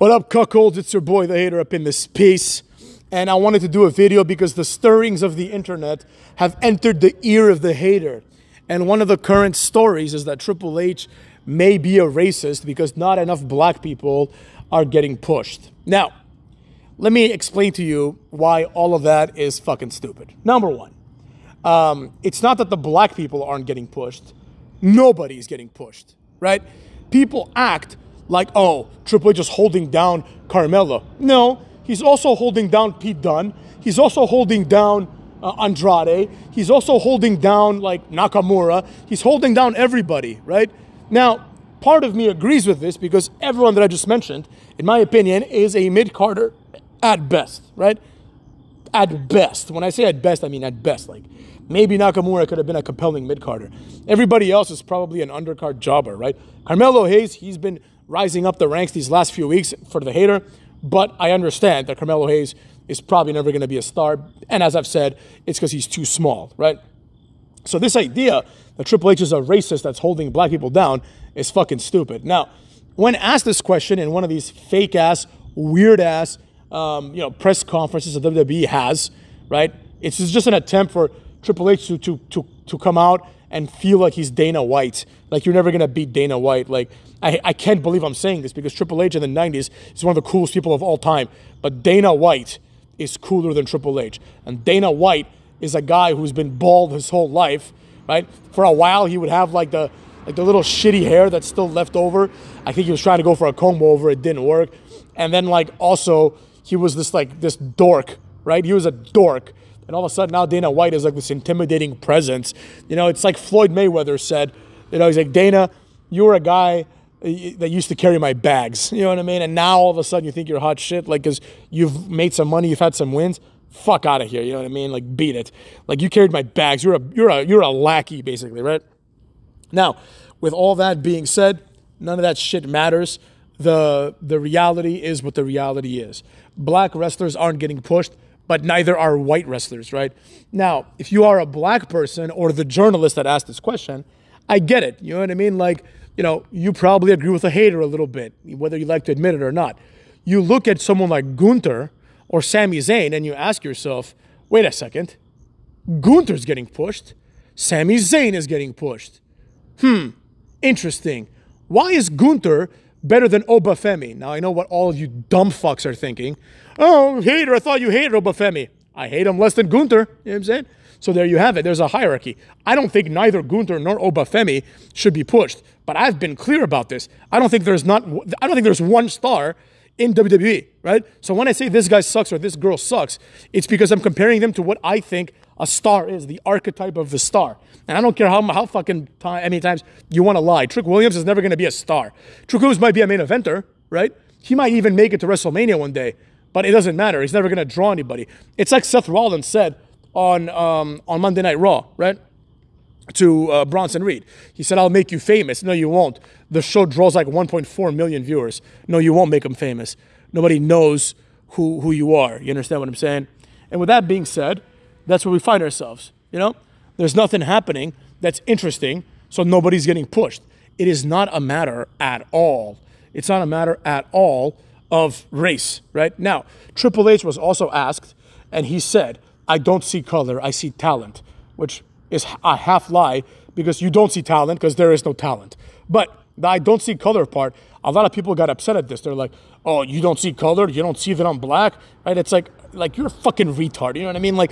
What up, cuckolds? It's your boy, the hater, up in this piece. And I wanted to do a video because the stirrings of the internet have entered the ear of the hater. And one of the current stories is that Triple H may be a racist because not enough black people are getting pushed. Now, let me explain to you why all of that is fucking stupid. Number one, it's not that the black people aren't getting pushed. Nobody's getting pushed, right? People act like, oh, Triple H is holding down Carmelo. No, he's also holding down Pete Dunne. He's also holding down Andrade. He's also holding down, like, Nakamura. He's holding down everybody, right? Now, part of me agrees with this because everyone that I just mentioned, in my opinion, is a mid-carder at best, right? At best. When I say at best, I mean at best. Like, maybe Nakamura could have been a compelling mid-carder. Everybody else is probably an undercard jobber, right? Carmelo Hayes, he's been rising up the ranks these last few weeks for the hater, but I understand that Carmelo Hayes is probably never going to be a star, and as I've said, it's because he's too small, right? So this idea that Triple H is a racist that's holding black people down is fucking stupid. Now, when asked this question in one of these fake-ass, weird-ass, press conferences that WWE has, right? It's just an attempt for Triple H to come out and feel like he's Dana White. Like, you're never going to beat Dana White. Like, I can't believe I'm saying this because Triple H in the 90s is one of the coolest people of all time. But Dana White is cooler than Triple H. And Dana White is a guy who's been bald his whole life, right? For a while, he would have like the little shitty hair that's still left over. I think he was trying to go for a comb over. It didn't work. And then, like, also, he was this dork, right? He was a dork. And all of a sudden now Dana White is like this intimidating presence. You know, it's like Floyd Mayweather said, you know, he's like, Dana, you were a guy that used to carry my bags. You know what I mean? And now all of a sudden you think you're hot shit, like, because you've made some money, you've had some wins. Fuck out of here. You know what I mean? Like, beat it. Like, you carried my bags. You're a lackey, basically, right? Now, with all that being said, none of that shit matters. The reality is what the reality is. Black wrestlers aren't getting pushed, but neither are white wrestlers, right? Now, if you are a black person or the journalist that asked this question, I get it. You know what I mean? Like, you know, you probably agree with the hater a little bit, whether you like to admit it or not. You look at someone like Gunther or Sami Zayn and you ask yourself, wait a second, Gunther's getting pushed. Sami Zayn is getting pushed. Interesting. Why is Gunther better than Obafemi? Now, I know what all of you dumb fucks are thinking. Oh, hater, I thought you hated Obafemi. I hate him less than Gunther. You know what I'm saying? So there you have it. There's a hierarchy. I don't think neither Gunther nor Obafemi should be pushed. But I've been clear about this. I don't think there's one star in WWE, right? So when I say this guy sucks or this girl sucks, it's because I'm comparing them to what I think a star is, the archetype of the star. And I don't care how fucking many times you want to lie. Trick Williams is never going to be a star. Trick Williams might be a main eventer, right? He might even make it to WrestleMania one day, but it doesn't matter. He's never going to draw anybody. It's like Seth Rollins said on Monday Night Raw, right? To Bronson Reed. He said, I'll make you famous. No, you won't. The show draws like 1.4 million viewers. No, you won't make him famous. Nobody knows who you are. You understand what I'm saying? And with that being said, that's where we find ourselves, you know? There's nothing happening that's interesting, so nobody's getting pushed. It is not a matter at all. It's not a matter at all of race, right? Now, Triple H was also asked, and he said, I don't see color, I see talent, which is a half lie because you don't see talent because there is no talent. But the I don't see color part, a lot of people got upset at this. They're like, oh, you don't see color? You don't see that I'm black? Right? It's like you're a fucking retard. You know what I mean? Like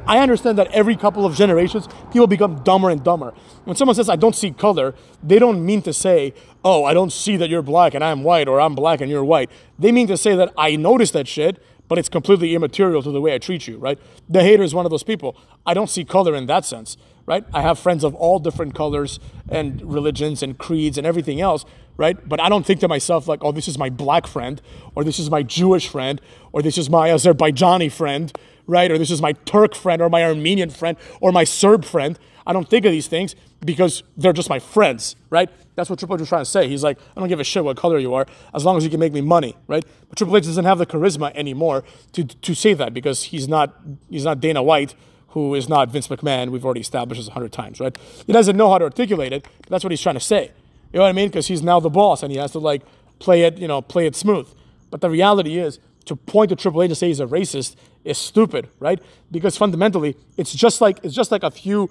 I understand that every couple of generations, people become dumber and dumber. When someone says, I don't see color, they don't mean to say, oh, I don't see that you're black and I'm white, or I'm black and you're white. They mean to say that I noticed that shit, but it's completely immaterial to the way I treat you, right? The hater is one of those people. I don't see color in that sense, right? I have friends of all different colors and religions and creeds and everything else, right? But I don't think to myself like, oh, this is my black friend, or this is my Jewish friend, or this is my Azerbaijani friend, right? Or this is my Turk friend, or my Armenian friend, or my Serb friend. I don't think of these things because they're just my friends, right? That's what Triple H was trying to say. He's like, I don't give a shit what color you are, as long as you can make me money, right? But Triple H doesn't have the charisma anymore to say that because he's not Dana White, who is not Vince McMahon. We've already established this 100 times, right? He doesn't know how to articulate it, but that's what he's trying to say. You know what I mean? Because he's now the boss and he has to like play it, play it smooth. But the reality is, to point to Triple H and say he's a racist is stupid, right? Because fundamentally, it's just like a few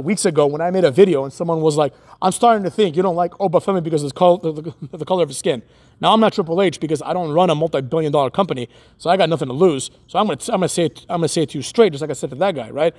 weeks ago when I made a video and someone was like, I'm starting to think you don't like Obafemi because of the color of his skin. Now, I'm not Triple H because I don't run a multi-billion-dollar company, so I got nothing to lose. So I'm gonna say it to you straight, just like I said to that guy, right?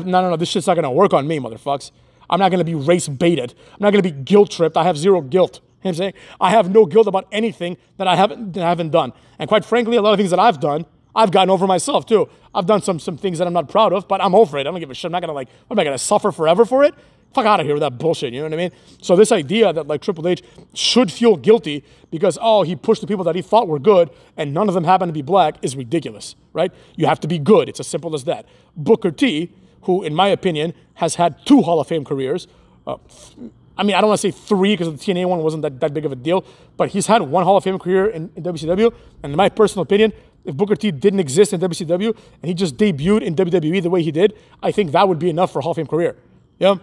No, this shit's not gonna work on me, motherfucks. I'm not gonna be race baited. I'm not gonna be guilt tripped. I have zero guilt. You know what I'm saying? I have no guilt about anything that I haven't done. And quite frankly, a lot of things that I've done, I've gotten over myself too. I've done some things that I'm not proud of, but I'm over it. I don't give a shit. I'm not gonna what am I gonna suffer forever for it? Fuck out of here with that bullshit, you know what I mean? So this idea that like Triple H should feel guilty because, oh, he pushed the people that he thought were good and none of them happen to be black is ridiculous, right? You have to be good. It's as simple as that. Booker T, who in my opinion has had 2 Hall of Fame careers, I mean, I don't want to say 3 because the TNA one wasn't that big of a deal, but he's had 1 Hall of Fame career in WCW. And in my personal opinion, if Booker T didn't exist in WCW and he just debuted in WWE the way he did, I think that would be enough for a Hall of Fame career. Yeah,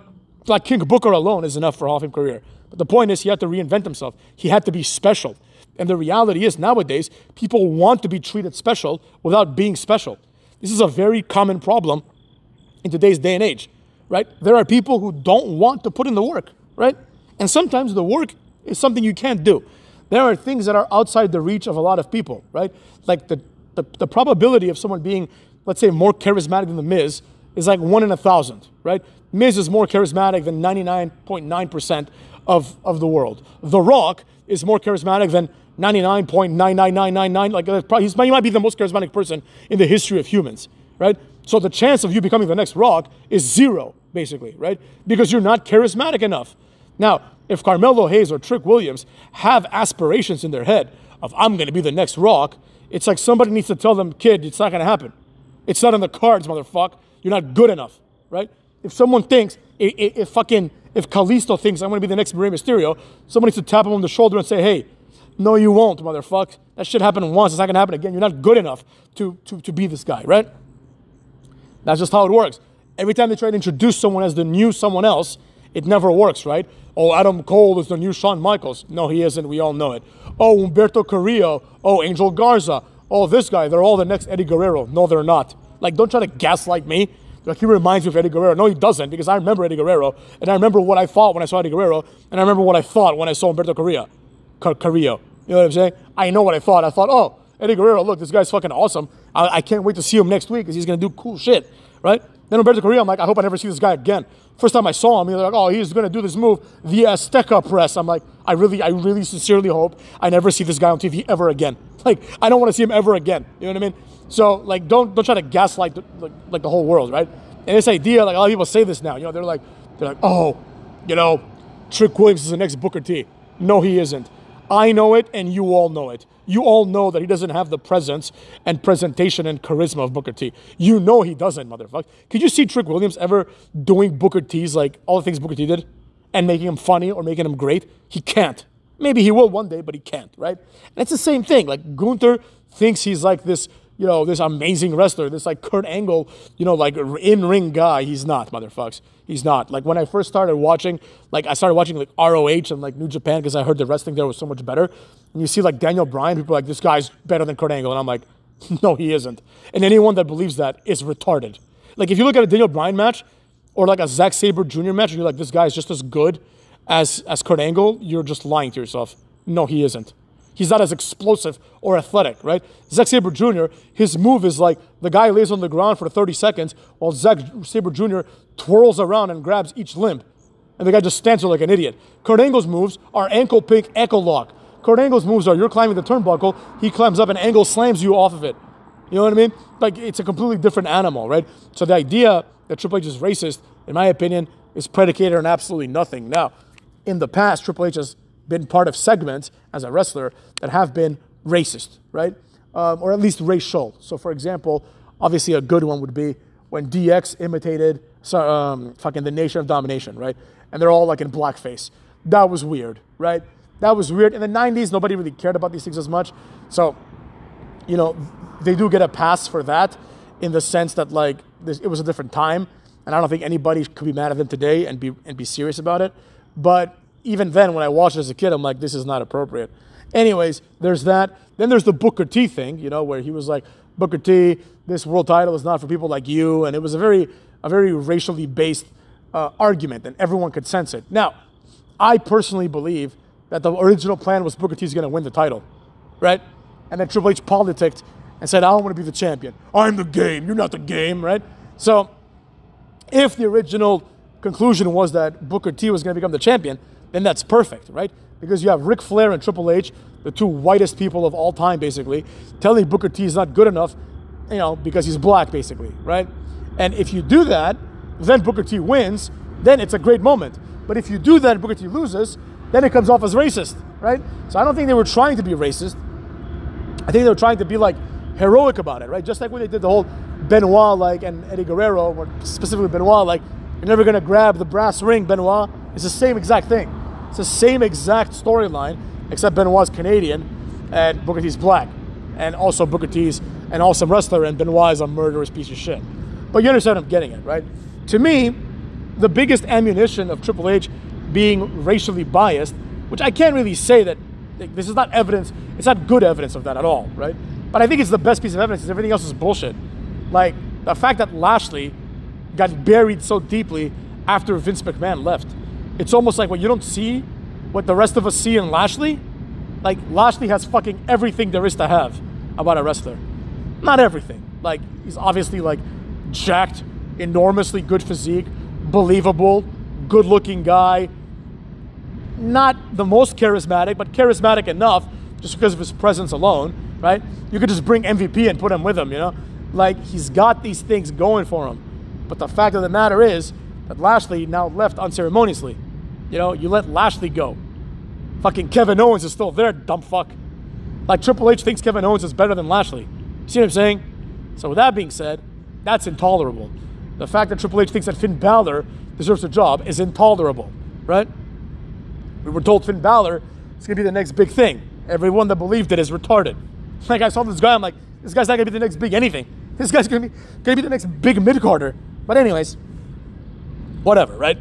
like King Booker alone is enough for a Hall of Fame career. But the point is, he had to reinvent himself. He had to be special. And the reality is, nowadays, people want to be treated special without being special. This is a very common problem in today's day and age, right? There are people who don't want to put in the work, right? And sometimes the work is something you can't do. There are things that are outside the reach of a lot of people, right? Like the probability of someone being, let's say, more charismatic than The Miz is like 1 in 1,000, right? Miz is more charismatic than 99.9% of the world. The Rock is more charismatic than 99.99999. Like he might be the most charismatic person in the history of humans, right? So the chance of you becoming the next Rock is 0, basically, right? Because you're not charismatic enough. Now, if Carmelo Hayes or Trick Williams have aspirations in their head of I'm going to be the next Rock, it's like somebody needs to tell them, kid, it's not going to happen. It's not in the cards, motherfucker. You're not good enough, right? If someone thinks, if Kalisto thinks I'm going to be the next Rey Mysterio, someone needs to tap him on the shoulder and say, hey, no, you won't, motherfucker. That shit happened once. It's not going to happen again. You're not good enough to be this guy, right? That's just how it works. Every time they try to introduce someone as the new someone else, it never works, right? Oh, Adam Cole is the new Shawn Michaels. No, he isn't. We all know it. Oh, Humberto Carrillo. Oh, Angel Garza. Oh, this guy. They're all the next Eddie Guerrero. No, they're not. Like, don't try to gaslight me. Like, he reminds me of Eddie Guerrero. No, he doesn't, because I remember Eddie Guerrero, and I remember what I thought when I saw Eddie Guerrero, and I remember what I thought when I saw Humberto Carrillo. You know what I'm saying? I know what I thought. I thought, oh, Eddie Guerrero, look, this guy's fucking awesome. I can't wait to see him next week because he's going to do cool shit, right? Then Humberto Carrillo, I'm like, I hope I never see this guy again. First time I saw him, he was like, oh, he's going to do this move, the Azteca press. I'm like, I really sincerely hope I never see this guy on TV ever again. Like, I don't want to see him ever again. You know what I mean? So, like, don't try to gaslight the whole world, right? And this idea, like, a lot of people say this now. You know, they're like, oh, you know, Trick Williams is the next Booker T. No, he isn't. I know it, and you all know it. You all know that he doesn't have the presence and presentation and charisma of Booker T. You know he doesn't, motherfucker. Could you see Trick Williams ever doing Booker T's, like, all the things Booker T did and making him funny or making him great? He can't. Maybe he will one day, but he can't, right? And it's the same thing. Like, Gunther thinks he's like this, you know, this amazing wrestler, this like Kurt Angle, you know, like in-ring guy. He's not, motherfuckers. He's not. Like, when I first started watching, like, I started watching like ROH and like New Japan because I heard the wrestling there was so much better. And you see like Daniel Bryan, people are like, this guy's better than Kurt Angle. And I'm like, no, he isn't. And anyone that believes that is retarded. Like, if you look at a Daniel Bryan match or like a Zack Sabre Jr. match and you're like, this guy's just as good as Kurt Angle, you're just lying to yourself. No, he isn't. He's not as explosive or athletic, right? Zack Sabre Jr., his move is like the guy lays on the ground for 30 seconds while Zack Sabre Jr. twirls around and grabs each limb. And the guy just stands there like an idiot. Kurt Angle's moves are ankle pick, ankle lock. Kurt Angle's moves are you're climbing the turnbuckle, he climbs up and Angle slams you off of it. You know what I mean? Like, it's a completely different animal, right? So the idea that Triple H is racist, in my opinion, is predicated on absolutely nothing. Now, in the past, Triple H has been part of segments as a wrestler that have been racist, right? Or at least racial. So, for example, obviously a good one would be when DX imitated fucking the Nation of Domination, right? And they're all like in blackface. That was weird, right? That was weird. In the 90s, nobody really cared about these things as much. So, you know, they do get a pass for that in the sense that, like, it was a different time. And I don't think anybody could be mad at them today and be serious about it. But even then, when I watched it as a kid, I'm like, this is not appropriate. Anyways, there's that. Then there's the Booker T thing, you know, where he was like, Booker T, this world title is not for people like you. And it was a very racially based argument, and everyone could sense it. Now, I personally believe that the original plan was Booker T's going to win the title, right? And then Triple H politicked and said, I don't want to be the champion. I'm the game. You're not the game, right? So if the original conclusion was that Booker T was going to become the champion, then that's perfect, right? Because you have Ric Flair and Triple H, the two whitest people of all time, basically, telling Booker T is not good enough, you know, because he's black, basically, right? And if you do that, then Booker T wins, then it's a great moment. But if you do that and Booker T loses, then it comes off as racist, right? So I don't think they were trying to be racist. I think they were trying to be like heroic about it, right? Just like when they did the whole Benoit, like, and Eddie Guerrero, or specifically Benoit, like, you're never gonna grab the brass ring, Benoit. It's the same exact thing. It's the same exact storyline, except Benoit's Canadian and Booker T's black. And also Booker T's an awesome wrestler and Benoit is a murderous piece of shit. But you understand I'm getting it, right? To me, the biggest ammunition of Triple H being racially biased, which I can't really say that this is not evidence, it's not good evidence of that at all, right? But I think it's the best piece of evidence because everything else is bullshit. Like, the fact that Lashley got buried so deeply after Vince McMahon left. It's almost like when you don't see what the rest of us see in Lashley, like, Lashley has fucking everything there is to have about a wrestler. Not everything. Like, he's obviously, like, jacked, enormously good physique, believable, good-looking guy. Not the most charismatic, but charismatic enough just because of his presence alone, right? You could just bring MVP and put him with him, you know? Like, he's got these things going for him. But the fact of the matter is that Lashley now left unceremoniously. You know, you let Lashley go. Fucking Kevin Owens is still there, dumb fuck. Like, Triple H thinks Kevin Owens is better than Lashley. See what I'm saying? So with that being said, that's intolerable. The fact that Triple H thinks that Finn Balor deserves a job is intolerable, right? We were told Finn Balor is going to be the next big thing. Everyone that believed it is retarded. Like, I saw this guy, I'm like, this guy's not going to be the next big anything. This guy's going to be the next big mid-carder. But anyways, whatever, right?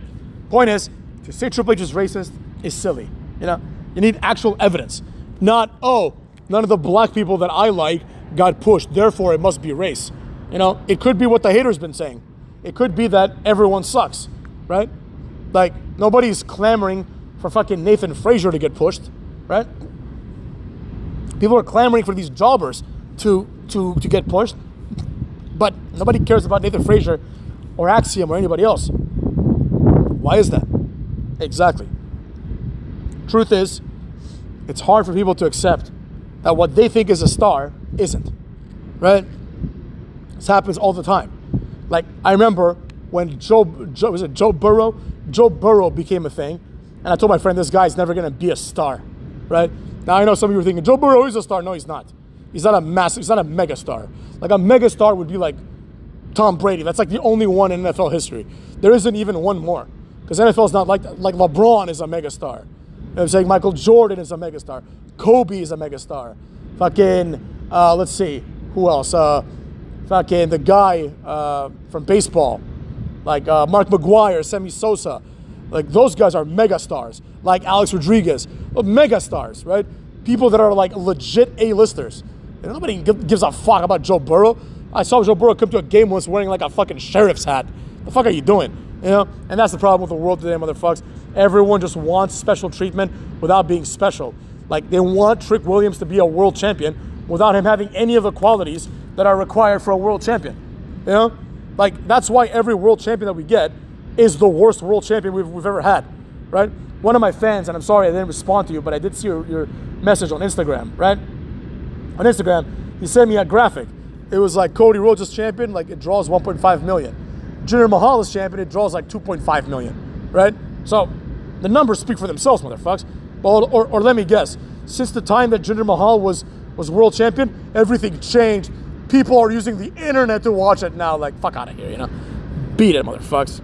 Point is, to say Triple H is racist is silly. You know, you need actual evidence. Not, oh, none of the black people that I like got pushed, therefore it must be race. You know, it could be what the hater's been saying. It could be that everyone sucks, right? Like, nobody's clamoring for fucking Nathan Frazier to get pushed, right? People are clamoring for these jobbers to get pushed, but nobody cares about Nathan Frazier or Axiom or anybody else. Why is that? Exactly. Truth is, it's hard for people to accept that what they think is a star isn't, right? This happens all the time. Like, I remember when Joe Burrow? Joe Burrow became a thing, and I told my friend, this guy's never gonna be a star, right? Now I know some of you are thinking, Joe Burrow is a star. No, he's not. He's not a mega star. Like, a mega star would be like Tom Brady. That's like the only one in NFL history. There isn't even one more. Because NFL is not like LeBron is a mega star. You know what I'm saying? Michael Jordan is a mega star. Kobe is a mega star. Fucking, let's see, who else? Fucking the guy from baseball, like Mark McGuire, Sammy Sosa. Like, those guys are mega stars. Like Alex Rodriguez, mega stars, right? People that are like legit A-listers. And nobody gives a fuck about Joe Burrow. I saw Joe Burrow come to a game once wearing like a fucking sheriff's hat. The fuck are you doing? You know? And that's the problem with the world today, motherfuckers. Everyone just wants special treatment without being special. Like, they want Trick Williams to be a world champion without him having any of the qualities that are required for a world champion. You know? Like, that's why every world champion that we get is the worst world champion we've ever had, right? One of my fans, and I'm sorry I didn't respond to you, but I did see your message on Instagram, right? On Instagram, he sent me a graphic. It was like Cody Rhodes is champion, like it draws 1.5 million. Jinder Mahal is champion, it draws like 2.5 million, right? So the numbers speak for themselves, motherfuckers. Or let me guess, since the time that Jinder Mahal was world champion, everything changed. People are using the internet to watch it now. Like, fuck out of here, you know? Beat it, motherfuckers.